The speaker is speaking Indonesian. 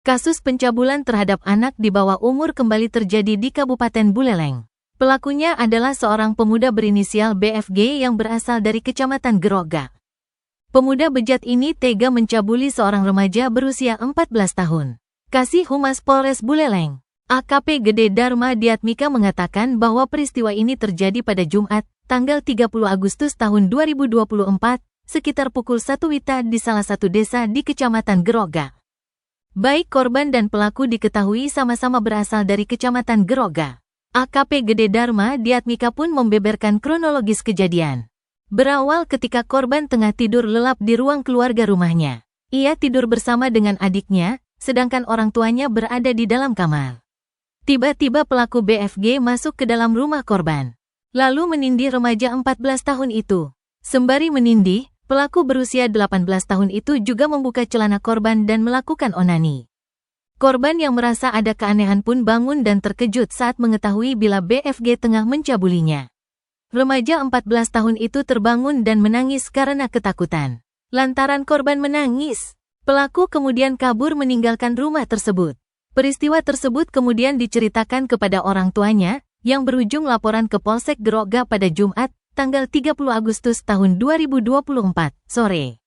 Kasus pencabulan terhadap anak di bawah umur kembali terjadi di Kabupaten Buleleng. Pelakunya adalah seorang pemuda berinisial BFG yang berasal dari Kecamatan Geroga. Pemuda bejat ini tega mencabuli seorang remaja berusia 14 tahun. Kasih Humas Polres Buleleng, AKP Gede Dharma Diatmika mengatakan bahwa peristiwa ini terjadi pada Jumat, tanggal 30 Agustus tahun 2024, sekitar pukul 1 WITA di salah satu desa di Kecamatan Geroga. Baik korban dan pelaku diketahui sama-sama berasal dari Kecamatan Geroga. AKP Gede Dharma Diatmika pun membeberkan kronologis kejadian. Berawal ketika korban tengah tidur lelap di ruang keluarga rumahnya. Ia tidur bersama dengan adiknya, sedangkan orang tuanya berada di dalam kamar. Tiba-tiba pelaku BFG masuk ke dalam rumah korban, lalu menindih remaja 14 tahun itu. Sembari menindih, pelaku berusia 18 tahun itu juga membuka celana korban dan melakukan onani. Korban yang merasa ada keanehan pun bangun dan terkejut saat mengetahui bila BFG tengah mencabulinya. Remaja 14 tahun itu terbangun dan menangis karena ketakutan. Lantaran korban menangis, pelaku kemudian kabur meninggalkan rumah tersebut. Peristiwa tersebut kemudian diceritakan kepada orang tuanya, yang berujung laporan ke Polsek Geroga pada Jumat, tanggal 30 Agustus tahun 2024, sore.